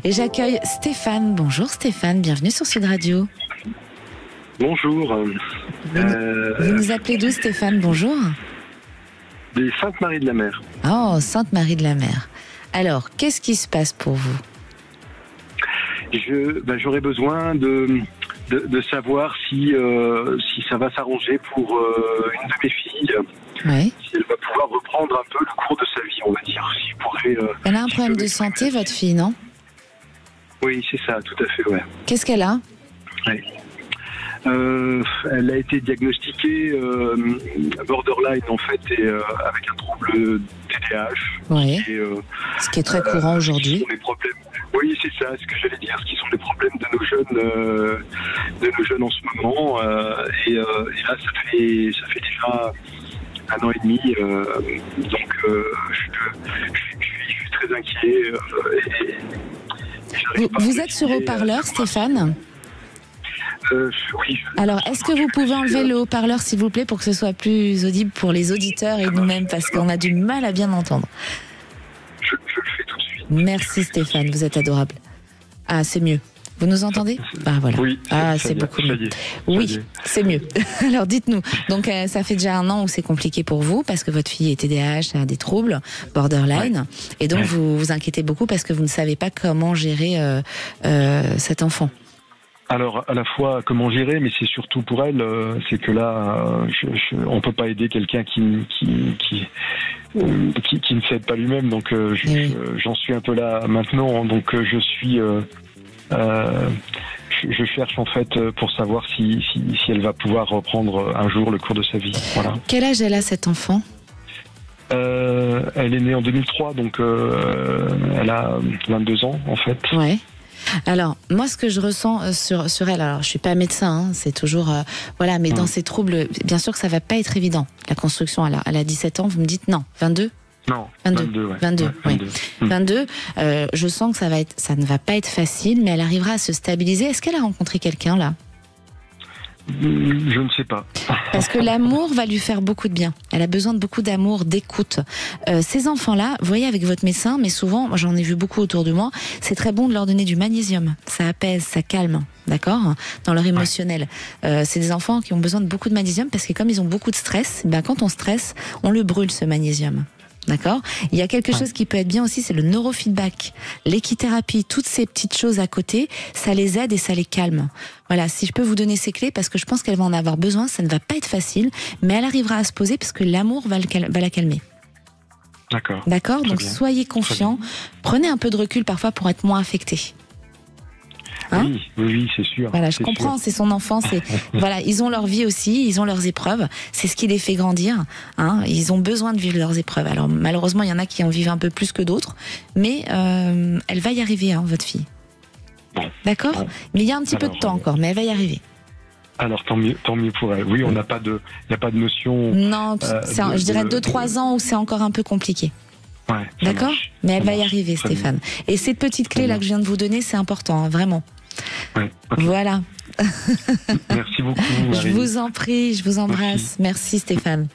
Et j'accueille Stéphane. Bonjour Stéphane, bienvenue sur Sud Radio. Bonjour. Vous nous appelez d'où Stéphane? Bonjour. Des Sainte-Marie de la Mer. Oh, Sainte-Marie de la Mer. Alors, qu'est-ce qui se passe pour vous? J'aurais besoin de savoir si ça va s'arranger pour une de mes filles. Oui. Si elle va pouvoir reprendre un peu le cours de sa vie, on va dire. Si je pourrais, Elle a un problème de santé, votre fille, non? Oui, c'est ça, tout à fait, ouais. Qu'est-ce qu'elle a? Ouais. Elle a été diagnostiquée borderline en fait et avec un trouble TDAH. Oui. Ce qui est très courant aujourd'hui. Oui, c'est ça, ce que j'allais dire, ce qui sont les problèmes de nos jeunes en ce moment. Et là, ça fait déjà 1 an et demi. Donc, je suis très inquiet. Vous êtes sur haut-parleur, Stéphane? Oui. Alors, est-ce que vous pouvez enlever le haut-parleur, s'il vous plaît, pour que ce soit plus audible pour les auditeurs et nous-mêmes, parce qu'on a du mal à bien entendre. Je le fais tout de suite. Merci Stéphane, vous êtes adorable. Ah, c'est mieux. Vous nous entendez? Ah, voilà. Oui. Ah, c'est beaucoup mieux. Oui, c'est mieux. Alors, dites-nous. Donc, ça fait déjà 1 an où c'est compliqué pour vous, parce que votre fille est TDAH, a des troubles, borderline. Ouais. Et donc, vous vous inquiétez beaucoup parce que vous ne savez pas comment gérer cet enfant. Alors, à la fois comment gérer, mais c'est surtout pour elle, c'est que là, on peut pas aider quelqu'un qui ne s'aide pas lui-même. Donc, j'en suis un peu là maintenant. Donc, je cherche en fait pour savoir si elle va pouvoir reprendre un jour le cours de sa vie. Voilà. Quel âge elle a, cet enfant? Elle est née en 2003, donc elle a 22 ans en fait. Ouais. Alors, moi, ce que je ressens sur elle, alors je suis pas médecin, hein, c'est toujours voilà, mais dans ces troubles, bien sûr que ça va pas être évident. La construction, elle a 17 ans, vous me dites non, 22? Non, 22, ouais. 22, ouais. 22. Je sens que ça ne va pas être facile, mais elle arrivera à se stabiliser. Est-ce qu'elle a rencontré quelqu'un là? Je ne sais pas. Parce que l'amour va lui faire beaucoup de bien. Elle a besoin de beaucoup d'amour, d'écoute. Ces enfants-là, vous voyez avec votre médecin, mais souvent, moi j'en ai vu beaucoup autour de moi, c'est très bon de leur donner du magnésium. Ça apaise, ça calme, d'accord, dans leur émotionnel. C'est des enfants qui ont besoin de beaucoup de magnésium parce que comme ils ont beaucoup de stress, quand on stresse, on le brûle ce magnésium. D'accord. Il y a quelque chose qui peut être bien aussi, c'est le neurofeedback, l'équithérapie, toutes ces petites choses à côté, ça les aide et ça les calme. Voilà, si je peux vous donner ces clés, parce que je pense qu'elle va en avoir besoin, ça ne va pas être facile, mais elle arrivera à se poser parce que l'amour va la calmer. D'accord. D'accord. Donc soyez confiants, prenez un peu de recul parfois pour être moins affecté. Hein? Oui, c'est sûr. Voilà, je comprends, c'est son enfance. Voilà, ils ont leur vie aussi, ils ont leurs épreuves. C'est ce qui les fait grandir. Hein. Ils ont besoin de vivre leurs épreuves. Alors malheureusement, il y en a qui en vivent un peu plus que d'autres, mais elle va y arriver, hein, votre fille. Bon. D'accord. Bon. Mais il y a un petit peu de temps encore, mais elle va y arriver. Alors tant mieux pour elle. Oui, il n'y a pas de notion. Non, je dirais 2-3 ans où c'est encore un peu compliqué. Ouais, d'accord. Mais elle va y arriver, Stéphane. Et cette petite clé là que je viens de vous donner, c'est important, hein, vraiment. Ouais, okay. Voilà. Merci beaucoup, Marie. Je vous en prie, je vous embrasse. Merci Stéphane.